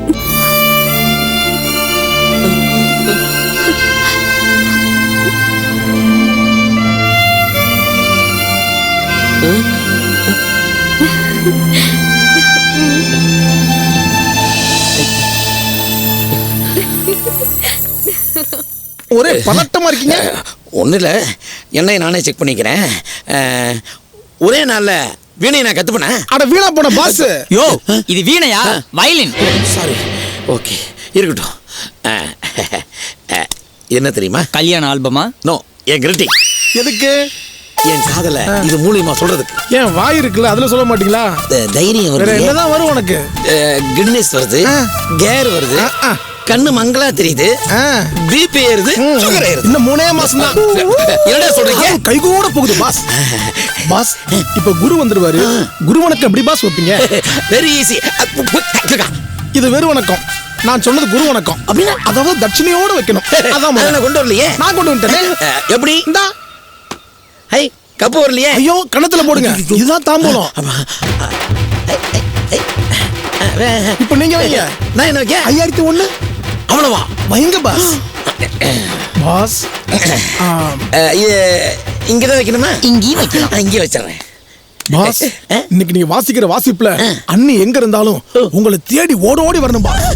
ஒரே பதட்டமா இருக்கீங்க. ஒண்ணு இல்ல, என்னை நானே செக் பண்ணிக்கிறேன். ஒரே நாள்ல வீணை நான் கத்துப்பேன். அட வீணா போன பாஸ். யோ, இது வீணையா? வயலின். சாரி. ஓகே, இருக்கட்டும். என்ன தெரியுமா? கல்யாண ஆல்பமா? நோ, என் கிரிட்டிங். எதுக்கு? என் காதல இது மூலியமா சொல்றதுக்கு. ஏன் வாய் இருக்குல்ல, அதுல சொல்ல மாட்டீங்களா? தைரியம் வேற வருது. என்னதான் வரும் உனக்கு? கிட்னஸ் வருது, கேர் வருது, கண்ணு மங்களா தெரியுது, பிபி ஏறுது, சுகர் ஏறுது. இன்னும் 3 மாசம் தான். என்னடா சொல்றீங்க? கை கூட போகுது பாஸ். பாஸ், இப்ப குரு வந்துருவாரு. குரு வணக்கம் எப்படி பாஸ் வைப்பீங்க? Very easy. இது வெறு வணக்கம். நான் சொன்னது குரு வணக்கம். அப்படின்னா அதாவது தட்சிணையோட வைக்கணும். அதான் நான் கொண்டு வரலையே. நான் கொண்டு வந்துட்டேன். எப்படி? இந்தா. ஹை, கப்பு வரலையே. ஐயோ, கணத்துல போடுங்க. இதுதான் தாம்பூலம். இப்ப நீங்க வைங்க. நான் என்ன வைக்க? 5001. அவ்வளவா? வைங்க பாஸ். பாஸ், இங்கதான் வைக்கணுமா? இங்கேயும் வைக்கலாம். இங்கே வச்சிடறேன். பாஸ், இன்னைக்கு நீங்க வாசிக்கிற வாசிப்புல அண்ணி எங்க இருந்தாலும் உங்களை தேடி ஓட ஓடி வரணும் பாஸ்.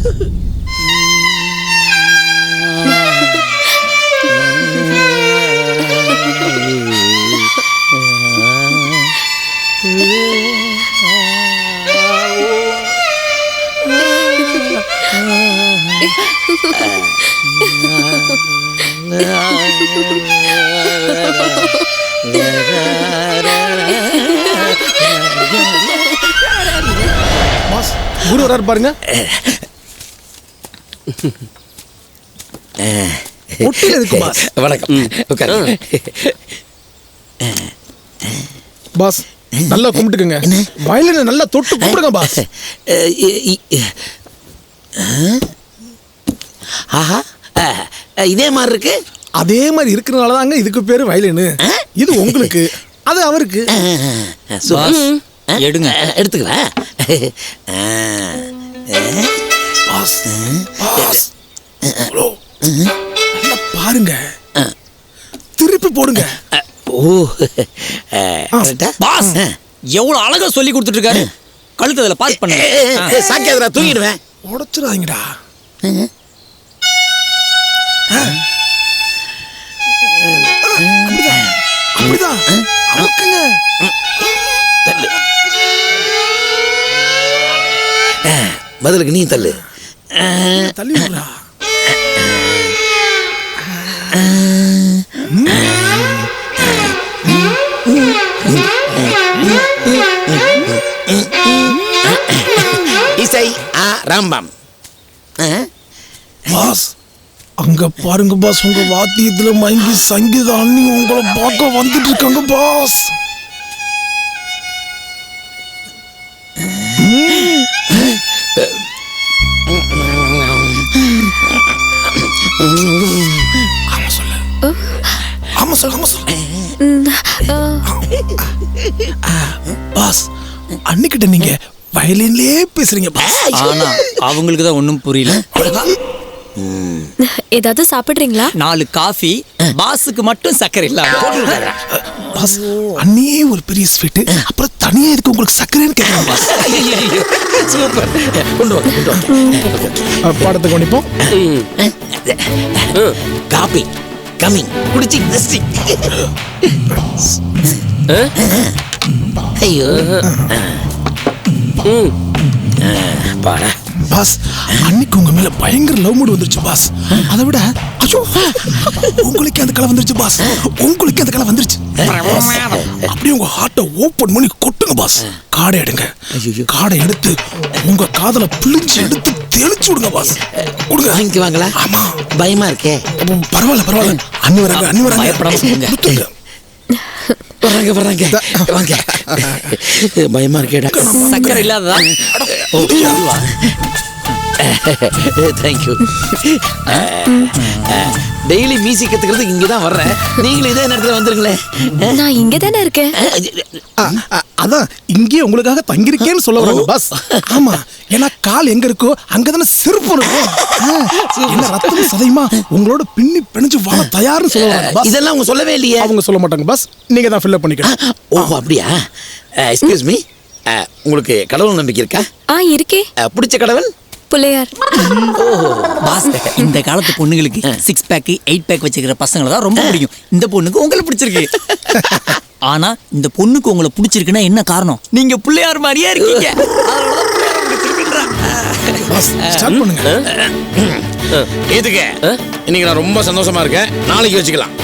பாஸ், குரு வராரு பாருங்க. ஒட்டில இருக்கு பாஸ். வணக்கம் உட்காருங்க. பாஸ் நல்லா கும்பிட்டுக்குங்க. வயலினை நல்லா தொட்டு கும்பிடுங்க பாஸ். ஆஹா இதே மாதிரி இருக்கு. அதே மாதிரி இருக்கிறதுனால தாங்க இதுக்கு பேரு வயலின். இது உங்களுக்கு, அது அவருக்கு. எடுங்க. எடுத்துக்கிறேன். பாஸ் பாஸ் நல்லா பாருங்க, திருப்பி போடுங்க. ஓ பாஸ் எவ்வளவு அழகா சொல்லி கொடுத்துட்டு இருக்காரு. கழுத்து அதில் பாஸ் பண்ண சாக்கியாதரா தூங்கிடுவேன். உடைச்சிடாதீங்கடா. அப்படிதான் அமுக்குங்க. பதிலுக்கு நீ தள்ளு. தள்ளி விடுறா. இசை ஆரம்பம். பாஸ் அங்க பாருங்க பாஸ், உங்க வாத்தியத்துல மயங்கி சங்கீத அண்ணி உங்களை பார்க்க வந்துட்டு இருக்காங்க பாஸ். ஆமா சொல்லு, ஆமா சொல்லு, ஆமா சொல்லு. பாஸ் அன்னிக்கிட்ட நீங்க வயலின்லயே பேசுறீங்க பாஸ். ஆனா அவங்களுக்கு தான் ஒன்றும் புரியல. ஏதாவது சாப்பிடுறீங்களா? 4 காஃபி. பாஸுக்கு மட்டும் சக்கரை இல்லாம பாஸ். அண்ணியே ஒரு பெரிய ஸ்வீட், அப்புறம் தனியா இருக்கு உங்களுக்கு சக்கரைன்னு கேட்கலாம் பாஸ். சூப்பர். கொண்டு வா, கொண்டு வா. பாடத்தை கவனிப்போம். காபி கமிங் குடிச்சி நெஸ்டி. ஐயோ பாடா. பாஸ் அன்னைக்கு உங்க மேல பயங்கர லவ் மூட் வந்துருச்சு பாஸ். அதை விட ஐயோ உங்களுக்கு அந்த கலை வந்துருச்சு பாஸ். உங்களுக்கு அந்த கலை வந்துருச்சு. அப்படியே உங்க ஹார்ட்டை ஓபன் பண்ணி கொட்டுங்க பாஸ். காடை எடுங்க. காடை எடுத்து உங்க காதல பிழிஞ்சு எடுத்து தெளிச்சு விடுங்க பாஸ். கொடுங்க. வாங்கி வாங்களா? ஆமா. பயமா இருக்கே. பரவாயில்ல பரவாயில்ல. அண்ணி வராங்க, அண்ணி வராங்க. கொடுத்துங்க. வராங்க வராங்க வாங்க. பயமா இருக்கேடா. சக்கரை இல்லாததா? தேங்க்யூ. டெய்லி மியூசிக் கத்துக்கிறதுக்கு இங்க தான் வர்றேன். நீங்களும் இதே நேரத்தில் வந்துருங்களேன். நான் இங்க தானே இருக்கேன். அதான் இங்கே உங்களுக்காக தங்கிருக்கேன்னு சொல்ல வராங்க பாஸ். ஆமா, ஏன்னா கால் எங்க இருக்கோ அங்கதானே செருப்பு இருக்கும். என்ன ரத்தம் சதையுமா உங்களோட பின்னி பிணைஞ்சு வாழ தயார்னு சொல்ல வராங்க பாஸ். இதெல்லாம் அவங்க சொல்லவே இல்லையே. அவங்க சொல்ல மாட்டாங்க பாஸ், நீங்க தான் ஃபில் பண்ணிக்கணும். ஓ அப்படியா? எக்ஸ்கியூஸ் மீ, உங்களுக்கு கடவுள் நம்பிக்கை இருக்கா? இருக்கே. பிடிச்ச கடவுள் பிள்ளையார். பாஸ் இந்த காலத்து பொண்ணுங்களுக்கு 6 பேக் 8 பேக் வச்சுக்கிற பசங்களை தான் ரொம்ப பிடிக்கும். இந்த பொண்ணுக்கு உங்களை பிடிச்சிருக்கு. ஆனா இந்த பொண்ணுக்கு உங்களை பிடிச்சிருக்குன்னா என்ன காரணம்? நீங்க பிள்ளையார் மாதிரியே இருக்கீங்க. இதுக்கு இன்னைக்கு நான் ரொம்ப சந்தோஷமா இருக்கேன். நாளைக்கு வச்சுக்கலாம்.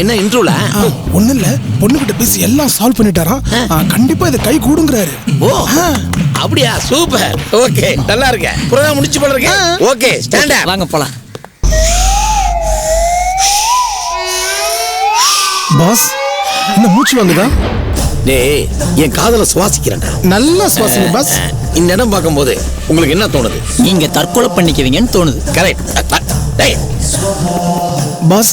என்ன இன்ட்ரோல? ஒண்ணு இல்ல, பொண்ணுகிட்ட பேசி எல்லாம் சால்வ் பண்ணிட்டாராம். கண்டிப்பா இதை கை கூடுங்கிறாரு. ஓ அப்படியா? சூப்பர். ஓகே, நல்லா இருக்க. புரோகிராம் முடிச்சு போல இருக்கு. Okay, stand up. வாங்க போலாம். பாஸ் என்ன மூச்சு வாங்குதா? டேய், என் காதல சுவாசிக்கிறேன்டா. நல்லா சுவாசிங்க பாஸ். இந்த இடம் பார்க்கும்போது உங்களுக்கு என்ன தோணுது? நீங்க தற்கொலை பண்ணிக்குவீங்கன்னு தோணுது. கரெக்ட். டேய் பாஸ்,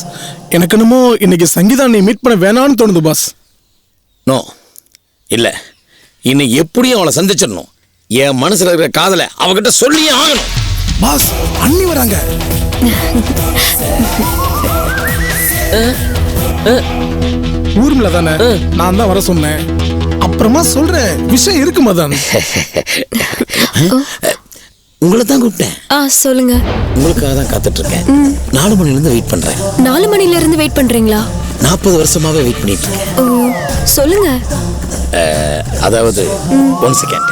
எனக்கு என்னமோ இன்னைக்கு சங்கீதா நீ மீட் பண்ண வேணான்னு தோணுது பாஸ். நோ இல்ல, இன்னைக்கு எப்படியும் அவளை சந்திச்சிடணும். என் மனசுல இருக்கிற காதலை அவகிட்ட சொல்லியே ஆகணும். பாஸ் அண்ணி வராங்க. ஊர்ல தானே நான் தான் வர சொன்னேன். அப்புறமா சொல்றேன், விஷயம் இருக்கு மதன். உங்களை தான் கூப்பிட்டேன். சொல்லுங்க. உங்களுக்காக தான் காத்துட்டு இருக்கேன். 4 மணில இருந்து வெயிட் பண்றேன். 4 மணில இருந்து வெயிட் பண்றீங்களா? 40 வருஷமாவே வெயிட் பண்ணிட்டு இருக்கேன். சொல்லுங்க. அதாவது 1 செகண்ட்.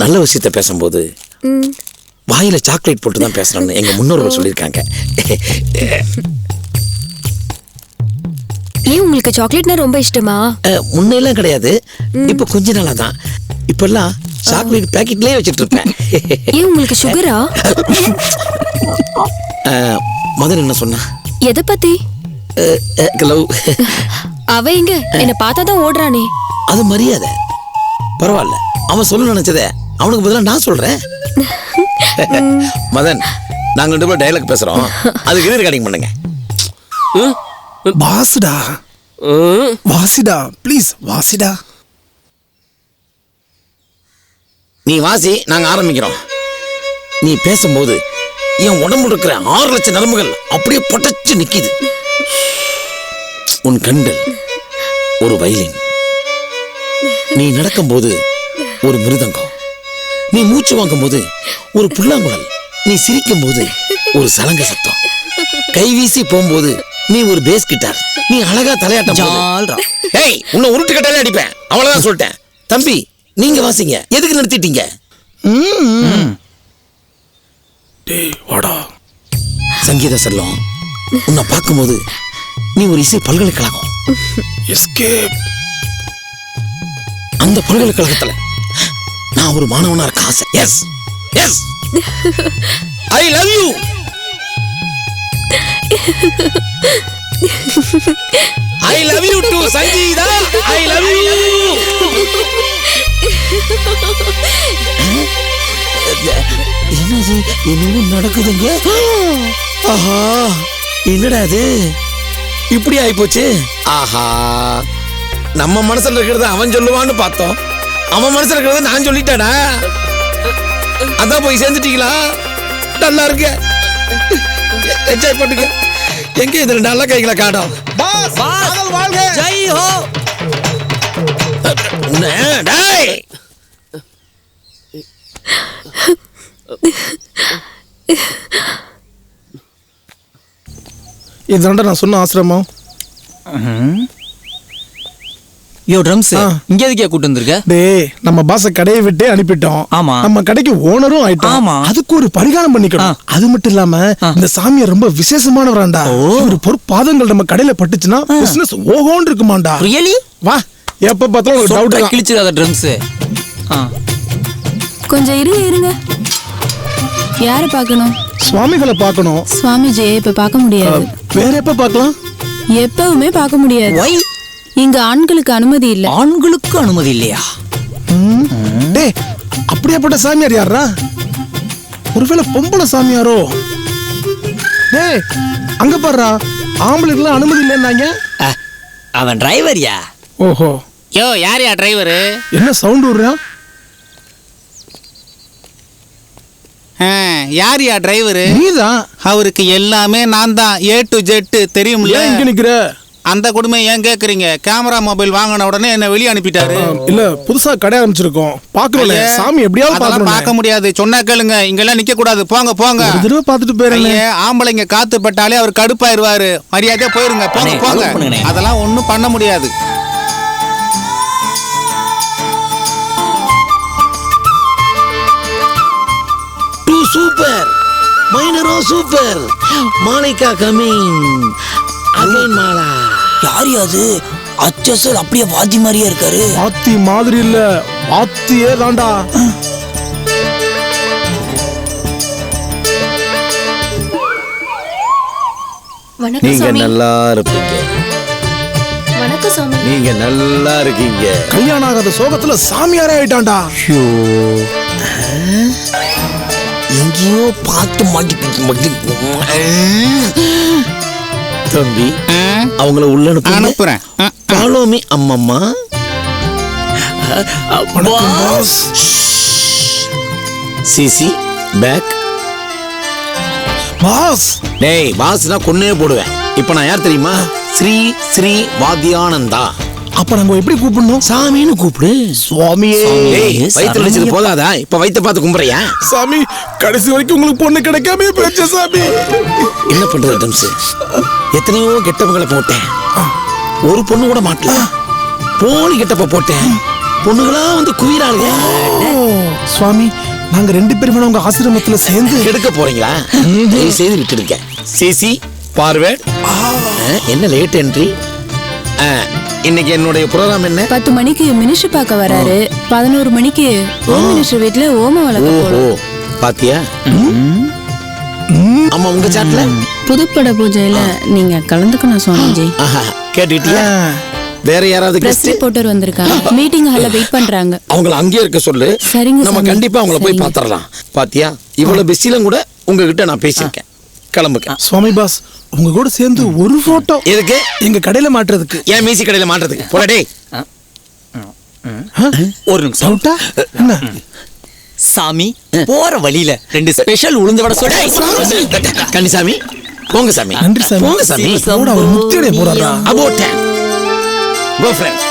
நல்ல விஷயத்த பேசும்போது வாயில சாக்லேட் போட்டு தான் பேசணும்னு எங்க முன்னோர்கள் சொல்லியிருக்காங்க. ஏன் உங்களுக்கு சாக்லேட்னா ரொம்ப இஷ்டமா? முன்னெல்லாம் கிடையாது, இப்ப கொஞ்ச நாளா தான். இப்பெல்லாம் சாக்லேட் பாக்கெட்லயே வச்சிட்டு இருப்பேன். ஏன் உங்களுக்கு சுகரா? மதன் என்ன சொன்னா? எதை பத்தி? லவ். அவ எங்க என்ன பார்த்தாதான் ஓடுறானே. அது மரியாதை. பரவாயில்ல, அவன் சொல்ல நினைச்சத அவனுக்கு பதிலா நான் சொல்றேன். மதன், நாங்க 2 பேரும் டயலாக் பேசுறோம், அதுக்கு என்ன ரெக்கார்டிங் பண்ணுங்க. பாஸ்டா வாசிடா ப்ளீஸ் வாசிடா. நீ வாசி, நாங்க ஆரம்பிக்கிறோம். நீ பேசும்போது என் உடம்புல இருக்கிற 6 லட்சம் நரம்புகள் அப்படியே பொட்டச்சு நிக்குது. உன் கண்கள் ஒரு வயலின், நீ நடக்கும்போது ஒரு மிருதங்கம், நீ மூச்சு வாங்கும் போது ஒரு புல்லாங்குழல், நீ சிரிக்கும் போது ஒரு சலங்க சத்தம், கைவீசி போகும்போது நீ ஒரு பேஸ் கிட்டார், நீ அழகா தலையாட்டம் ஜால்ரா. ஏய், உன்னை உருட்டு கட்டாலே அடிப்பேன். அவ்வளவுதான் சொல்லிட்டேன். தம்பி, நீங்க வாசிங்க. எதுக்கு நிறுத்திட்டீங்க? டேய் வாடா. சங்கீத செல்லம், உன்னை பார்க்கும்போது நீ ஒரு இசை பல்கலைக்கழகம். எஸ்கேப். அந்த பல்கலைக்கழகத்துல நான் ஒரு மாணவனா இருக்க ஆசை. Yes yes, I love you. I love you to Sangeetha. I love you. என்னது என்ன நடக்குதுங்க? ஆஹா, என்னடா இது இப்படி ஆயிப்போச்சு? ஆஹா, நம்ம மனசுல இருக்கிறத அவன் சொல்லுவான்னு பார்த்தோம், அவன் மனசுல இருக்கிறத நான் சொல்லிட்டேனா? அதான் போய் சேர்ந்துட்டீங்களா? நல்லா இருக்கு, என்ஜாய் பண்ணுங்க. எங்க இது நல்ல கைகளை காணோம். ஜெய் ஹோ. டேய், இதுதான்டா நான் சொன்ன ஆசிரமம். யோ ட்ரம்ஸ், இங்க எதுக்கே கூட்டு வந்திருக்க? டேய், நம்ம பாஸ கடையை விட்டே அனுப்பிட்டோம். ஆமா. நம்ம கடைக்கு ஓனரும் ஆயிட்டோம். ஆமா. அதுக்கு ஒரு பரிகாரம் பண்ணிக்கணும். அது மட்டும் இல்லாம இந்த சாமியார் ரொம்ப விசேஷமானவராண்டா. ஒரு பொற்பாதங்கள் நம்ம கடையில பட்டுச்சுன்னா பிசினஸ் ஓஹோன்னு இருக்குமாண்டா. ரியலி? வா, எப்ப பார்த்தாலும் ஒரு டவுட் டவுட் கிழிச்சிடாத ட்ரம்ஸ். கொஞ்சம் இருங்க. யாரை பார்க்கணும்? சுவாமிகளை பார்க்கணும். சுவாமிஜியை இப்ப பார்க்க முடியாது. வேற எப்ப பார்க்கலாம்? எப்பவுமே பார்க்க முடியாது. Why? இங்க ஆண்களுக்கு அனுமதி இல்ல. ஆண்களுக்கு அனுமதி இல்லையா? டேய், அப்படியாப்பட்ட சாமியார் யாரா? ஒருவேளை பொம்பளை சாமியாரோ? டேய், அங்க பாருடா, ஆம்பளைக்குலாம் அனுமதி இல்லைன்னாங்க. அவன் டிரைவர்யா. ஓஹோ. யோ, யாரையா டிரைவரு? என்ன சவுண்ட் விடுறா? யாரியா டிரைவரு? நீதான். அவருக்கு எல்லாமே நான் தான், A to Z தெரியும்ல. ஏன் இங்க நிக்கிற? அந்த கொடுமை ஏன் கேக்குறீங்க? கேமரா மொபைல் வாங்கின உடனே என்ன வெளியே அனுப்பிட்டாரு. இல்ல, புதுசா கடை ஆரம்பிச்சிருக்கோம், பாக்கல. சாமி எப்படியாவது அதெல்லாம் பார்க்க முடியாது. சொன்னா கேளுங்க, இங்கெல்லாம் நிக்க கூடாது. போங்க போங்க. ஒரு தடவை பார்த்துட்டு போறேன். ஆம்பளைங்க காத்து பட்டாலே அவர் கடுப்பாயிருவாரு. மரியாதையா போயிருங்க. போங்க போங்க. அதெல்லாம் ஒண்ணும் பண்ண முடியாது. சூப்பர் மைனரோ, super Malika coming again. Mala யார் அது? அச்சசல் அப்படியே வாத்தி மாதிரியே இருக்காரு. வாத்தி மாதிரி இல்ல, வாத்தியே தான்டா. நீங்க நல்லா இருப்பீங்க. வணக்கம் சாமி. நீங்க நல்லா இருக்கீங்க. கல்யாணம் ஆகாத சோகத்துல சாமியாரே ஆயிட்டான்டா. எங்கேயோ பார்த்து மாட்டி தம்பி, அவங்கள உள்ள அனுப்புறேன். Follow me. அம்மம்மா, சிசி பேக். பாஸ். டேய், பாஸ்னா கொன்னே போடுவேன். இப்ப நான் யார் தெரியுமா? ஸ்ரீ ஸ்ரீ வாத்தியானந்தா. அப்ப நாங்க எப்படி கூப்பிடணும்? சாமின்னு கூப்பிடு. சுவாமியே. வயிற்று வலிச்சது போதாதா? இப்ப வயிற்ற பார்த்து கும்புறியா? சாமி, கடைசி வரைக்கும் உங்களுக்கு பொண்ணு கிடைக்காம போச்சு சாமி. என்ன பண்றது டம்ஸ்? எத்தனையோ கெட்டவங்களை போட்டேன், ஒரு பொண்ணு கூட மாட்டல. போலி கெட்டப்ப போட்டேன், பொண்ணுகளா வந்து குவிறாளுங்க. சுவாமி, நாங்க 2 பேரும் உங்க ஆசிரமத்துல சேர்ந்து எடுக்க போறீங்களா? செய்து விட்டுடுங்க. CC forward. என்ன லேட் என்ட்ரி? இன்னைக்கு என்னுடைய ப்ரோக்ராம் என்ன? 10 மணிக்கு மினிஸ்டர் பார்க்க வராரு, 11 மணிக்கு ஹோம் மினிஸ்டர் வீட்டுல ஓம வளர்க்க போறோம். பாத்தியா? அம்மா உங்க சாட்ல புதுப்பட பூஜையில நீங்க கலந்துக்கணும் சோனாஜி. கேட்டுட்டியா? வேற யாராவது கெஸ்ட் போட்டர் வந்திருக்காங்க, மீட்டிங் ஹால்ல வெயிட் பண்றாங்க. அவங்கள அங்கேயே இருக்க சொல்லு. சரிங்க, நம்ம கண்டிப்பா அவங்கள போய் பாத்துறலாம். பாத்தியா, இவ்வளவு பிஸிலும் கூட உங்ககிட்ட நான் பேசியிருக்கேன். கிளம்புக்க. சுவாமி பாஸ், உங்க கூட சேர்ந்து ஒரு போட்டோ எதுக்கு? எங்க கடையில மாட்டுறதுக்கு. ஏன் மீசி கடையில மாட்டுறதுக்கு? போடா ஒரு நிமிஷம். டவுட்டா என்ன? சாமி போற வழியில 2 ஸ்பெஷல் உளுந்து வடை சொல்ல. கன்னிசாமி போங்க சாமி. நன்றி சாமி. போங்க சாமி. போடா, ஒரு முத்தியோட போறாரா? அபோட் கோ ஃப்ரெண்ட்.